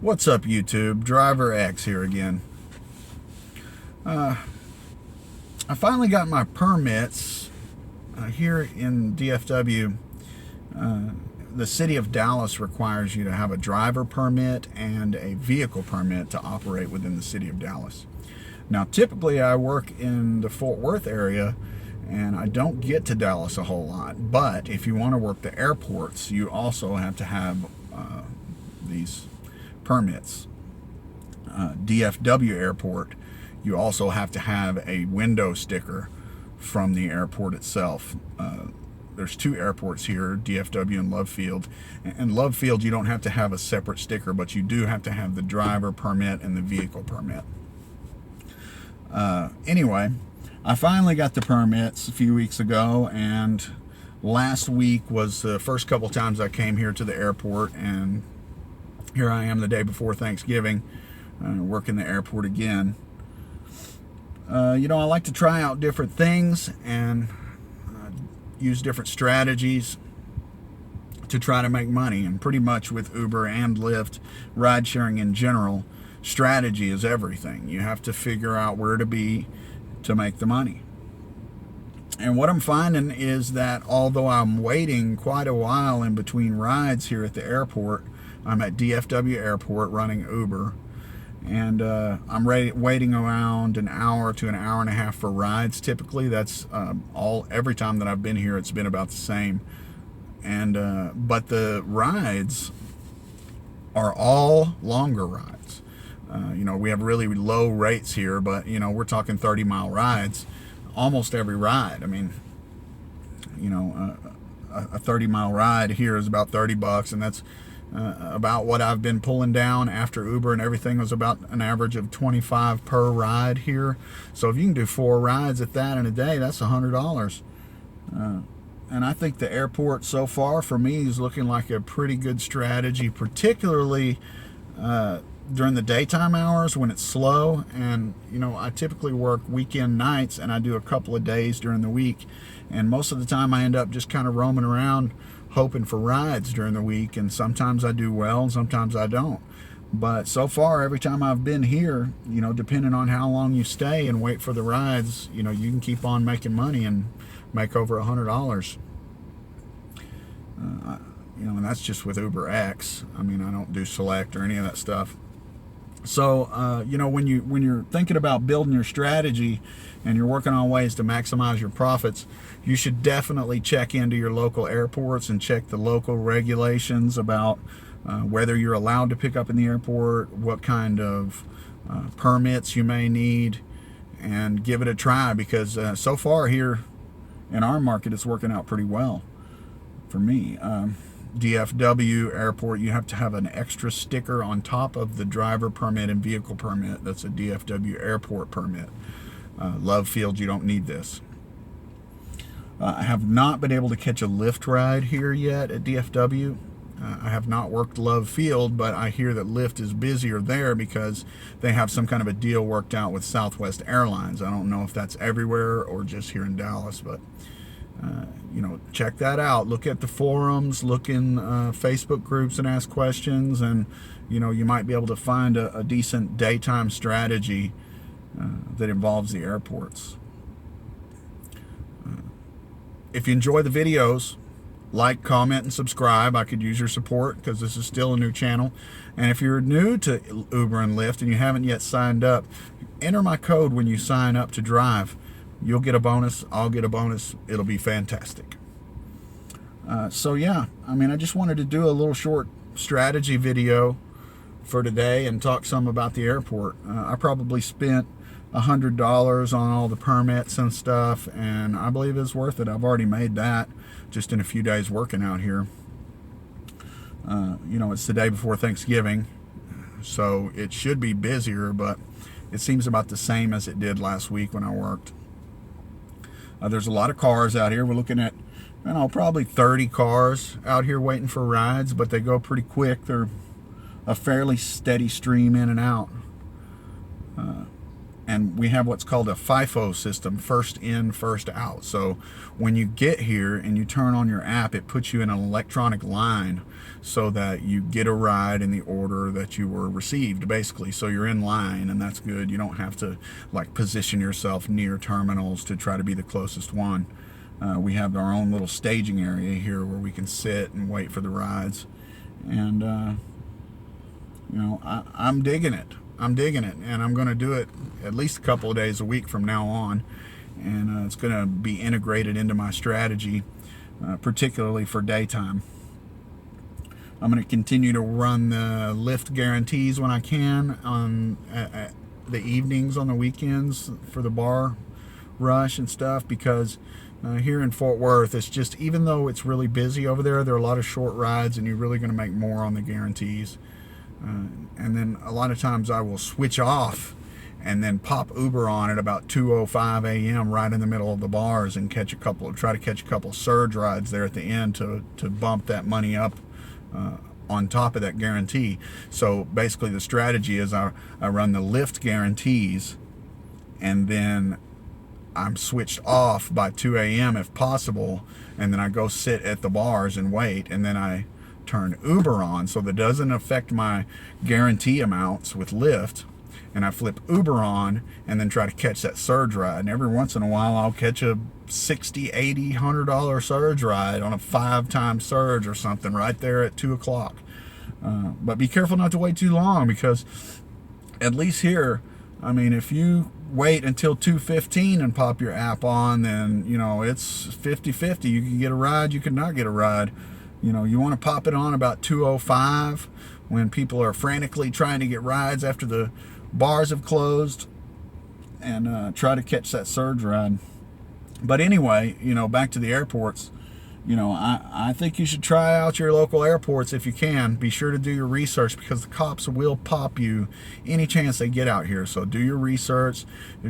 What's up, YouTube? Driver X here again. I finally got my permits here in DFW. The city of Dallas requires you to have a driver permit and a vehicle permit to operate within the city of Dallas. Now, typically I work in the Fort Worth area and I don't get to Dallas a whole lot, but if you want to work the airports, you also have to have these permits. DFW airport, you also have to have a window sticker from the airport itself. There's two airports here, DFW and Love Field. And Love Field, you don't have to have a separate sticker, but you do have to have the driver permit and the vehicle permit. Anyway, I finally got the permits a few weeks ago, and last week was the first couple times I came here to the airport, and here I am the day before Thanksgiving, working the airport again. I like to try out different things and use different strategies to try to make money. And pretty much with Uber and Lyft, ride sharing in general, strategy is everything. You have to figure out where to be to make the money. And what I'm finding is that although I'm waiting quite a while in between rides here at the airport, I'm at DFW Airport running Uber, and I'm waiting around an hour to an hour and a half for rides. Typically, that's every time that I've been here, it's been about the same. And but the rides are all longer rides. We have really low rates here, but we're talking 30-mile rides, almost every ride. I mean, a 30-mile ride here is about $30, and that's about what I've been pulling down after Uber and everything was about an average of $25 per ride here. So if you can do 4 rides at that in a day, that's $100. And I think the airport so far for me is looking like a pretty good strategy, particularly during the daytime hours when it's slow. And I typically work weekend nights, and I do a couple of days during the week, and most of the time I end up just kind of roaming around hoping for rides during the week, and sometimes I do well and sometimes I don't. But so far, every time I've been here, depending on how long you stay and wait for the rides, you can keep on making money and make over $100. And that's just with Uber X. I mean, I don't do Select or any of that stuff. So, when you're thinking about building your strategy and you're working on ways to maximize your profits, you should definitely check into your local airports and check the local regulations about whether you're allowed to pick up in the airport, what kind of permits you may need, and give it a try, because so far here in our market, it's working out pretty well for me. DFW airport, you have to have an extra sticker on top of the driver permit and vehicle permit. That's a DFW airport permit. Love Field, you don't need this. I have not been able to catch a Lyft ride here yet at DFW. I have not worked Love Field, but I hear that Lyft is busier there because they have some kind of a deal worked out with Southwest Airlines. I don't know if that's everywhere or just here in Dallas, but check that out. Look at the forums, look in Facebook groups and ask questions, and you might be able to find a decent daytime strategy that involves the airports. If you enjoy the videos, like, comment, and subscribe. I could use your support because this is still a new channel. And if you're new to Uber and Lyft and you haven't yet signed up, enter my code when you sign up to drive. You'll get a bonus, I'll get a bonus, it'll be fantastic. So yeah, I just wanted to do a little short strategy video for today and talk some about the airport. I probably spent $100 on all the permits and stuff, and I believe it's worth it. I've already made that just in a few days working out here. It's the day before Thanksgiving, so it should be busier, but it seems about the same as it did last week when I worked. There's a lot of cars out here. We're looking at, probably 30 cars out here waiting for rides, but they go pretty quick. They're a fairly steady stream in and out. and we have what's called a FIFO system, first in, first out. So when you get here and you turn on your app, it puts you in an electronic line so that you get a ride in the order that you were received, basically. So you're in line, and that's good. You don't have to like position yourself near terminals to try to be the closest one. We have our own little staging area here where we can sit and wait for the rides. And you know, I'm digging it. I'm digging it, and I'm going to do it at least a couple of days a week from now on. And it's going to be integrated into my strategy, particularly for daytime. I'm going to continue to run the Lyft guarantees when I can on the evenings on the weekends for the bar rush and stuff, because here in Fort Worth, it's just, even though it's really busy over there, there are a lot of short rides, and you're really going to make more on the guarantees. And then a lot of times I will switch off and then pop Uber on at about 2:05 a.m. right in the middle of the bars and try to catch a couple surge rides there at the end to bump that money up on top of that guarantee. So basically the strategy is I run the Lyft guarantees, and then I'm switched off by 2 a.m. if possible, and then I go sit at the bars and wait, and then I turn Uber on so that doesn't affect my guarantee amounts with Lyft, and I flip Uber on and then try to catch that surge ride. And every once in a while I'll catch a $60, $80, $100 surge ride on a 5-time surge or something right there at 2 o'clock. But be careful not to wait too long, because at least here, I mean, if you wait until 2:15 and pop your app on, then, you know, it's 50-50. You can get a ride, you can not get a ride. You know, you want to pop it on about 2:05 when people are frantically trying to get rides after the bars have closed, and try to catch that surge ride. But anyway, you know, back to the airports. You know, I think you should try out your local airports if you can. Be sure to do your research, because the cops will pop you any chance they get out here. So do your research,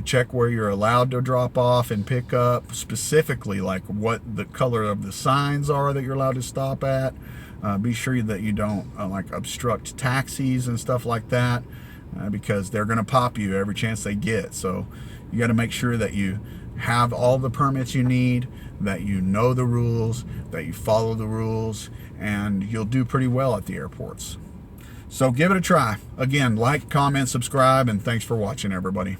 check where you're allowed to drop off and pick up, specifically like what the color of the signs are that you're allowed to stop at. Be sure that you don't like obstruct taxis and stuff like that, because they're going to pop you every chance they get. So you got to make sure that you have all the permits you need, that you know the rules, that you follow the rules, and you'll do pretty well at the airports. So give it a try. Again, like, comment, subscribe, and thanks for watching, everybody.